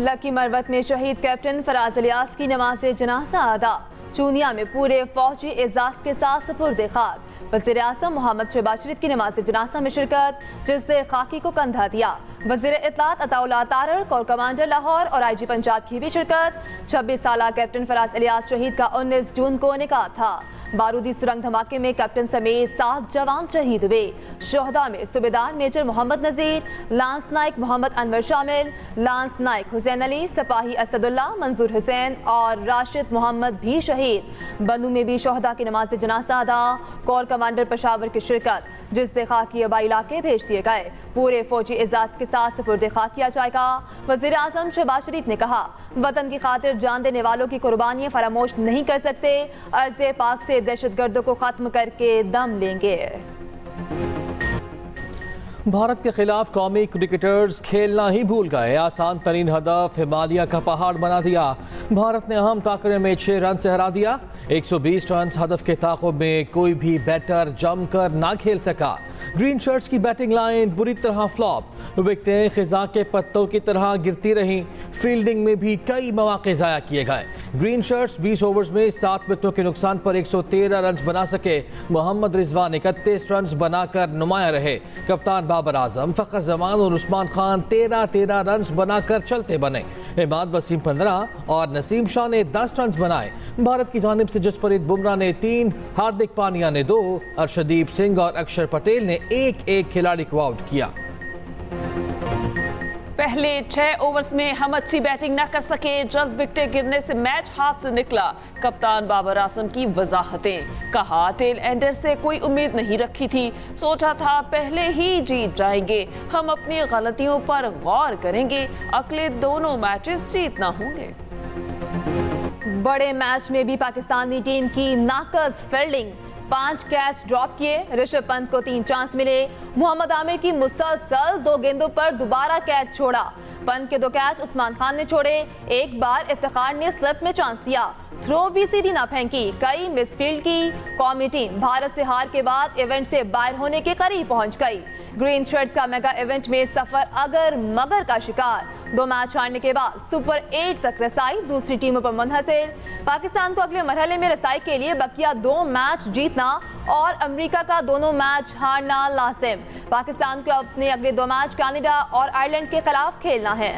Lucky Marwat में शहीद captain Faraz Ilyas की नमाज जनाजा अदा। चूनिया में पूरे फौजी एजाज के साथ सुपुर्द खाक। वज़ीर आज़म मोहम्मद शहबाज शरीफ की नमाज जनाजा में शिरकत, जिससे खाकी को कंधा दिया। वज़ीर इत्तलात अताउल्लाह तारर, कोर कमांडर लाहौर और IG पंजाब की भी शिरकत। 26 साल कैप्टन फराज इलियास शहीद का 19 जून को निकाह था। बारूदी सुरंग धमाके में कैप्टन समेत 7 जवान शहीद हुए। शोहदा में सूबेदार मेजर मोहम्मद नजीर, लांस नाइक मोहम्मद अनवर शामिल, लांस नाइक हुसैन अली, सिपाही असदुल्ला, मंजूर हुसैन और राशिद मोहम्मद भी शहीद। बंदू में भी शोहदा की नमाज जनाजा अदा। कोर कमांडर पेशावर की शिरकत, जिससे खाकी आबाई इलाके भेज दिए गए। पूरे फौजी एजाज के साथ सुपुर्द खाक किया जाएगा। वज़ीर आज़म शहबाज शरीफ ने कहा, वतन की खातिर जान देने वालों की कुर्बानियां फरामोश नहीं कर सकते। अर्ज़े पाक से दहशतगर्दों को खत्म करके दम लेंगे। भारत के खिलाफ कौमी क्रिकेटर्स खेलना ही भूल गए। आसान तरीन हदफ हिमालय का पहाड़ बना दिया। भारत ने अहम टाकरे में 6 रन से हरा दिया। 120 रन हदफ के ताक़ुब में कोई भी बैटर जमकर ना खेल सका। ग्रीन शर्ट्स की बैटिंग लाइन बुरी तरह फ्लॉप। विकेटें खिजा के पत्तों की तरह गिरती रहीं। फील्डिंग में भी कई मौके ज़ाया किए गए। ग्रीन शर्ट्स 20 ओवर्स में 7 विकेटों के नुकसान पर 113 रन बना सके। मोहम्मद रिजवान 31 रन बनाकर नुमाया रहे। कप्तान बाबर आजम, फखर जमान और उस्मान खान 13 रन बनाकर चलते बने। इमाद वसीम 15 और नसीम शाह ने 10 रन बनाए। भारत की जानिब से जसप्रीत बुमराह ने 3, हार्दिक पांड्या ने 2, अर्शदीप सिंह और अक्षर पटेल ने एक खिलाड़ी को आउट किया। पहले 6 ओवर्स में हम अच्छी बैटिंग न कर सके। जल्द विकेट गिरने से मैच हाथ से निकला। कप्तान बाबर आजम की वजाहतें, कहा टेल एंडर से कोई उम्मीद नहीं रखी थी। सोचा था पहले ही जीत जाएंगे। हम अपनी गलतियों पर गौर करेंगे। अगले दोनों मैचेस जीतना होंगे। बड़े मैच में भी पाकिस्तानी टीम की नाकस फील्डिंग। 5 कैच ड्रॉप किए। ऋषभ पंत को 3 चांस मिले। मोहम्मद आमिर की मुसलसल 2 गेंदों पर दोबारा कैच छोड़ा। पंत के 2 कैच उस्मान खान ने छोड़े। एक बार इफ्तिखार ने स्लिप में चांस दिया, थ्रो भी सीधी ना फेंकी। कई मिसफील्ड की। कौमी टीम भारत से हार के बाद इवेंट से बाहर होने के करीब पहुंच गई। ग्रीन शर्ट्स का मेगा इवेंट में सफर अगर मगर का शिकार। 2 मैच हारने के बाद सुपर 8 तक रसाई दूसरी टीमों पर मुनहसिर। पाकिस्तान को अगले मरहले में रसाई के लिए बकिया 2 मैच जीतना और अमेरिका का दोनों मैच हारना लाजिम। पाकिस्तान को अपने अगले 2 मैच कनाडा और आयरलैंड के खिलाफ खेलना है।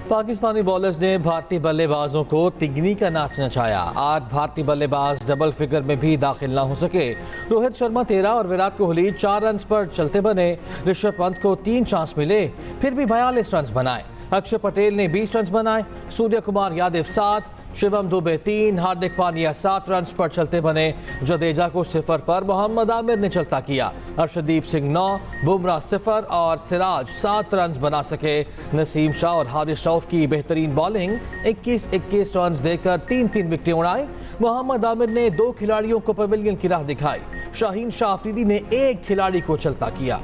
पाकिस्तानी बॉलर्स ने भारतीय बल्लेबाजों को तिगनी का नाच नचाया। 8 भारतीय बल्लेबाज डबल फिगर में भी दाखिल ना हो सके। रोहित शर्मा 13 और विराट कोहली 4 रन पर चलते बने। ऋषभ पंत को 3 चांस मिले, फिर भी 42 रन बनाए। अक्षर पटेल ने 20 रन बनाए। सूर्य कुमार यादव 7, शिवम दुबे 3, हार्दिक पांड्या 7 रन पर चलते बने। जडेजा को 0 पर मोहम्मद आमिर ने चलता किया। अर्शदीप सिंह 9, बुमराह 0 और सिराज 7 रन बना सके। नसीम शाह और हारिस रऊफ की बेहतरीन बॉलिंग 21 रन देकर 3 विकेटें उड़ाई। मोहम्मद आमिर ने 2 खिलाड़ियों को पवेलियन की राह दिखाई। शाहीन शाह अफरीदी ने 1 खिलाड़ी को चलता किया।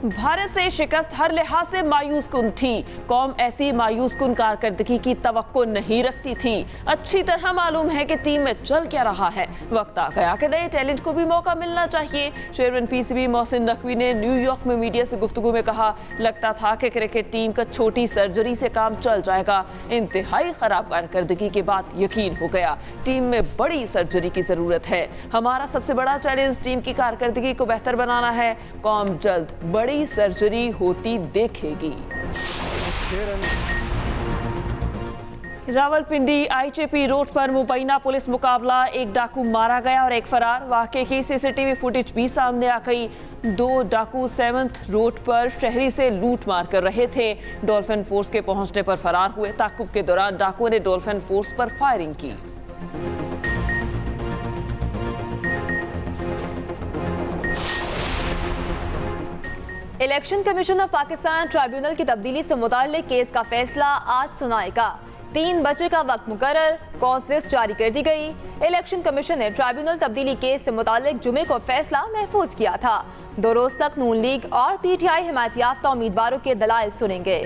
भारत से शिकस्त हर लिहाज से मायूस कुन थी। कौम ऐसी मायूस कुन कारकर्दगी की तवक्को नहीं रखती थी। अच्छी तरह मालूम है कि टीम में चल क्या रहा है। वक्त आ गया कि नए टैलेंट को भी मौका मिलना चाहिए। चेयरमैन PCB मोहसिन नकवी ने न्यूयॉर्क में मीडिया से गुफ्तगू में कहा, लगता था कि क्रिकेट टीम का छोटी सर्जरी से काम चल जाएगा। इंतहाई खराब कारकर्दगी के बाद यकीन हो गया टीम में बड़ी सर्जरी की जरूरत है। हमारा सबसे बड़ा चैलेंज टीम की कारकर्दगी को बेहतर बनाना है। कौम जल्द बड़ी सर्जरी होती देखेगी। रावलपिंडी IJP रोड पर मुबैना पुलिस मुकाबला। एक डाकू मारा गया और एक फरार। वाकये की CCTV फुटेज भी सामने आ गई। 2 डाकू 7th रोड पर शहरी से लूट मार कर रहे थे। डॉल्फिन फोर्स के पहुंचने पर फरार हुए। ताकुब के दौरान डाकुओं ने डॉल्फिन फोर्स पर फायरिंग की। Election commission of Pakistan tribunal की तब्दीली से मुताल्लिक केस का फैसला आज सुनाएगा। 3 बजे का वक्त मुकर्रर। कॉज लिस्ट जारी कर दी गई। इलेक्शन कमीशन ने ट्राइब्यूनल तब्दीली केस से मुताल्लिक जुमे को फैसला महफूज किया था। 2 रोज तक नून लीग और PTI हिमायत याफ्ता उम्मीदवारों के दलाइल सुनेंगे।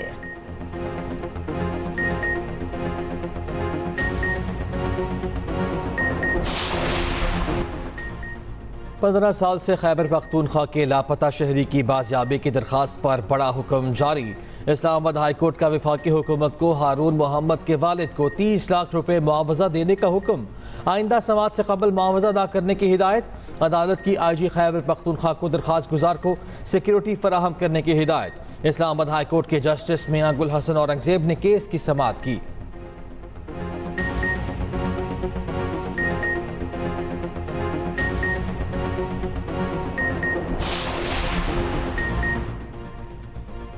15 साल से खैबर पख्तूनख्वा के लापता शहरी की बाजियाबी की दरख्वास्त पर बड़ा हुक्म जारी। इस्लामाबाद हाई कोर्ट का वफाकी हुकूमत को हारून मोहम्मद के वालिद को 30 लाख रुपए मुआवजा देने का हुक्म। आइंदा समात से कबल मुआवजा अदा करने की हिदायत। अदालत की IG खैबर पख्तूनख्वा को दरख्वास्त गुजार को सिक्योरिटी फराहम करने की हिदायत। इस्लामाबाद हाई कोर्ट के जस्टिस मियां गुल हसन औरंगजेब ने केस की समाअत की।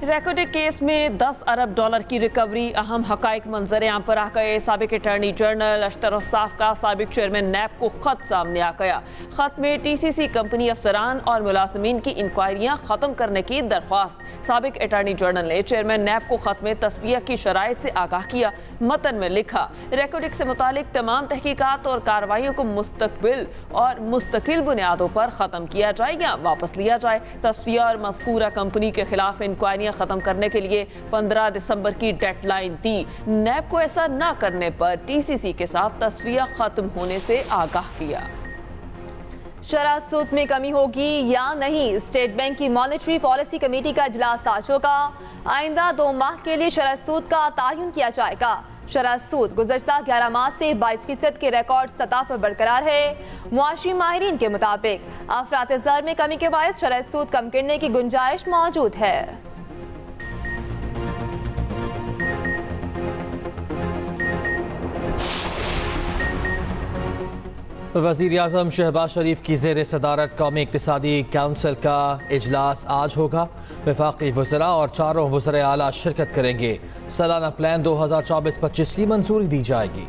रेकोडिक केस में 10 अरब डॉलर की रिकवरी। अहम हकाइक मंजर आम पर आ गए। साबिक अटॉर्नी जनरल अशतर औसाफ का साबिक चेयरमैन नैब को खत सामने आ गया। खत में TCC कंपनी अफसरान और मुलाजमीन की इंक्वायरियां खत्म करने की दरख्वास्त। साबिक अटॉर्नी जनरल ने चेयरमैन नैब को खत में तस्वीया की शराइत से आगाह किया। मतन में लिखा, रेकोडिक से मुतालिक तमाम तहकीकात और कार्रवाइयों को मुस्तकबिल और मुस्तकिल बुनियादों पर ख़त्म किया जाए या वापस लिया जाए। तस्वीया और मज़कूरा कंपनी के खिलाफ इंक्वायरियां खत्म करने के लिए 15 दिसंबर की डेडलाइन दी। नैब को ऐसा न करने पर TCC के साथ तस्वीया खत्म होने से आगाह किया। शरह सूद में कमी होगी या नहीं, स्टेट बैंक की मॉनेटरी पॉलिसी कमेटी का इजलास आज होगा। आइंदा 2 माह के लिए शरह सूद का तायुन किया जाएगा। शरह सूद गुज़श्ता 11 माह से 22% के रिकॉर्ड सतह पर बरकरार है। मुआशी माहिरीन के मुताबिक अफरात ज़र में कमी के बायस शरह सूद कम करने की गुंजाइश मौजूद है। वज़ीर आज़म शहबाज शरीफ की ज़ेर सदारत कौमी इक़्तिसादी काउंसिल का इजलास आज होगा। वफाकी वज़रा और 4 वज़राए आला शिरकत करेंगे। सालाना प्लान 2024-25 की मंजूरी दी जाएगी।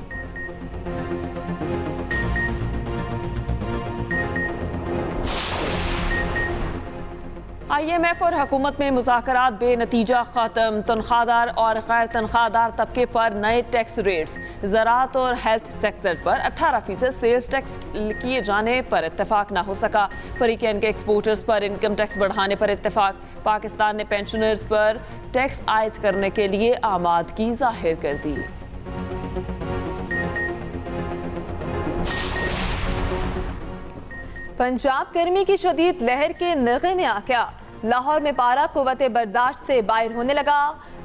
IMF और हुकूमत में मुज़ाकरात बेनतीजा ख़त्म। तनख्वाहदार और गैर तनख्वाहदार तबके पर नए टैक्स रेट्स। ज़राअत और हेल्थ सेक्टर पर 18% सेल्स टैक्स किए जाने पर इत्तेफाक न हो सका। फरीकैन के एक्सपोर्टर्स पर इनकम टैक्स बढ़ाने पर इत्तेफाक। पाकिस्तान ने पेंशनर्स पर टैक्स आयद करने के लिए आमादगी जाहिर कर दी। पंजाब गर्मी की शदीद लहर के नरगे में आ गया। लाहौर में पारा कुव्वते बर्दाश्त से बाहर होने लगा।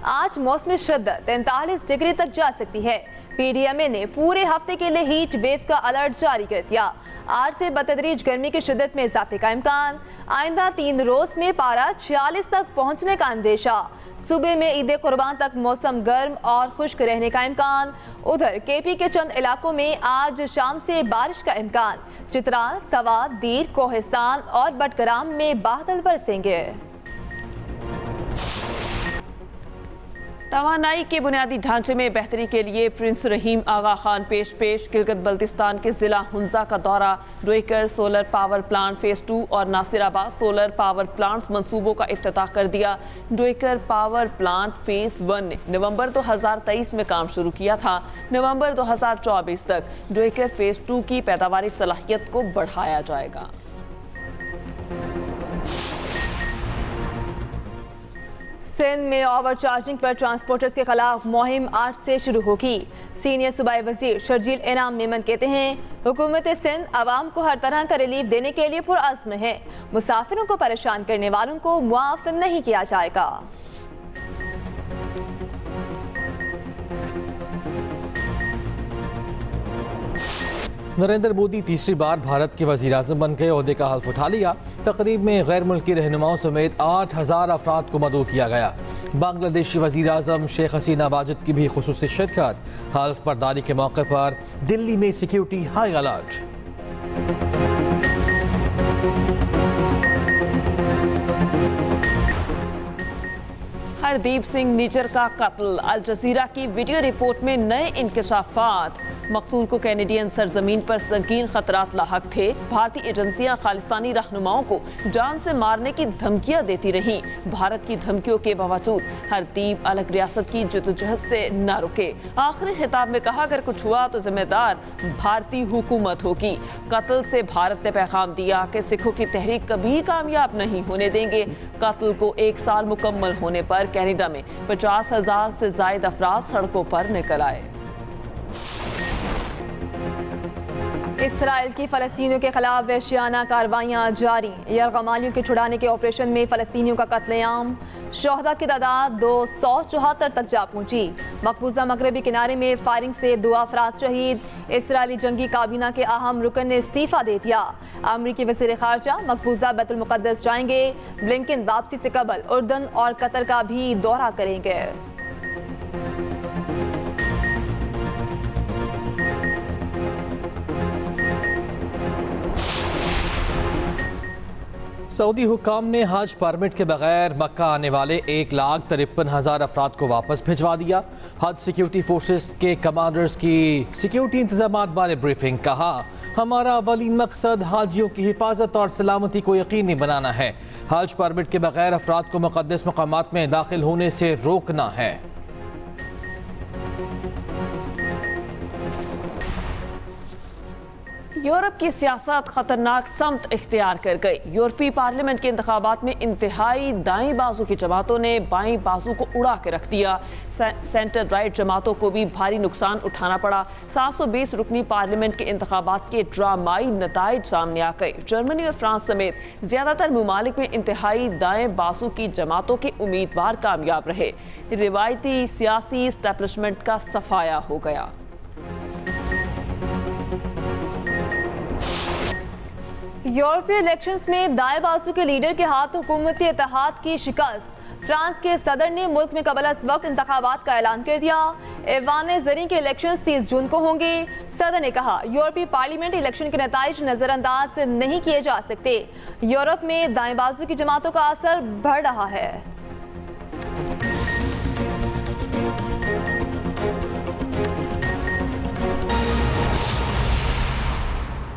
आज मौसमी शिद्दत 43 डिग्री तक जा सकती है। PDMA ने पूरे हफ्ते के लिए हीट वेव का अलर्ट जारी कर दिया। आज से बतदरीज गर्मी की शिद्दत में इजाफे का इम्कान। आइंदा 3 रोज में पारा 46 तक पहुंचने का अंदेशा। सुबह में ईद कुर्बान तक मौसम गर्म और खुश्क रहने का इम्कान। उधर KP के चंद इलाकों में आज शाम से बारिश का इम्कान। चित्राल, सवात, दीर, कोहिस्तान और बटग्राम में बादल बरसेंगे। तवानाई के बुनियादी ढांचे में बेहतरी के लिए प्रिंस रहीम आगा खान पेश गिलगित बल्तिस्तान के जिला हुंजा का दौरा। डोईकर सोलर पावर प्लांट फेज 2 और नासिराबाद सोलर पावर प्लांट्स मंसूबों का इफ्तिताह कर दिया। डोईकर पावर प्लांट फेज 1 ने नवंबर 2023 में काम शुरू किया था। नवंबर 2024 तक डोईकर फेज 2 की पैदावारी सलाहियत को बढ़ाया जाएगा। सिंध में ओवर चार्जिंग पर ट्रांसपोर्टर्स के खिलाफ मुहिम आज से शुरू होगी। सीनियर सूबाई वजीर शर्जील इनाम मेमन कहते हैं, हुकूमत सिंध आवाम को हर तरह का रिलीफ देने के लिए पुरअज़्म है। मुसाफिरों को परेशान करने वालों को मुआफ़ नहीं किया जाएगा। नरेंद्र मोदी तीसरी बार भारत के वज़ीर आज़म बन गए। ओहदे का हल्फ उठा लिया। तकरीब में गैर मुल्की रहनुमाओं समेत 8000 अफराद को मदऊ किया गया। बांग्लादेशी वज़ीर आज़म शेख हसीना वाजिद की भी खुसूसी शिरकत। हल्फ बर्दारी के मौके पर दिल्ली में security high alert. Hardeep Singh निजर का कत्ल। अल जजीरा की वीडियो रिपोर्ट में नए इंकशाफात। मकतूल को कैनेडियन सरजमीन पर संगीन खतरात लाहक थे। भारतीय एजेंसियां खालिस्तानी रहनुमाओं को जान से मारने की धमकियां देती रहीं। भारत की धमकियों के बावजूद हरदीप अलग रियासत की जदोजहद से न रुके। आखिरी खिताब में कहा, अगर कुछ हुआ तो जिम्मेदार भारतीय हुकूमत होगी। कत्ल से भारत ने पैगाम दिया कि सिखों की तहरीक कभी कामयाब नहीं होने देंगे। कत्ल को 1 साल मुकम्मल होने पर कनाडा में 50,000 से ज्यादा अफराद सड़कों पर निकल आए। इस इसराइल की फ़लस्तीनियों के खिलाफ वहशियाना कार्रवाइयाँ जारी। यरगमालियों के छुड़ाने के ऑपरेशन में फ़लस्तीनियों का कत्लेआम। शहदा की तादाद 274 तक जा पहुंची। मकबूजा मगरबी किनारे में फायरिंग से 2 अफराद शहीद। इसराइली जंगी काबीना के अहम रुकन ने इस्तीफा दे दिया। अमरीकी वज़ीर ख़ारजा मकबूजा बैतुल मुक़द्दस जाएंगे। ब्लिंकन वापसी से कबल उर्दन और कतर का भी दौरा करेंगे। सऊदी हुक्काम ने हज परमिट के बगैर मक्का आने वाले 1,53,000 अफराद को वापस भिजवा दिया। हज सिक्योरिटी फोर्सेस के कमांडर्स की सिक्योरिटी इंतजामात बारे ब्रीफिंग। कहा, हमारा अवलीन मकसद हाजियों की हिफाजत और सलामती को यकीनी बनाना है। हज परमिट के बगैर अफराद को मुक़द्दस मकामात में दाखिल होने से रोकना है। यूरोप की सियासत खतरनाक समत इख्तियार कर गई। यूरोपीय पार्लियामेंट के इंतखाबात में इंतहाई दाएं बाजू की जमातों ने बाएं बाजू को उड़ा के रख दिया। सेंटर राइट जमातों को भी भारी नुकसान उठाना पड़ा। 720 रुकनी पार्लियामेंट के इंतखाबात के ड्रामाई नताइज सामने आ गए। जर्मनी और फ्रांस समेत ज्यादातर ममालिक में इंतहाई दाएं बाजू की जमातों के उम्मीदवार कामयाब रहे। रिवायती सियासी एस्टेब्लिशमेंट का सफाया हो गया। यूरोपीय इलेक्शंस में दाएं बाजू के लीडर के हाथ हुकूमती इत्तेहाद की शिकस्त। फ्रांस के सदर ने मुल्क में कबल अज़ वक्त इंतखाबात का ऐलान कर दिया। ऐवान ज़रीन के इलेक्शंस 30 जून को होंगे। सदर ने कहा, यूरोपीय पार्लियामेंट इलेक्शन के नताइज नज़रअंदाज नहीं किए जा सकते। यूरोप में दाएं बाजू की जमातों का असर बढ़ रहा है।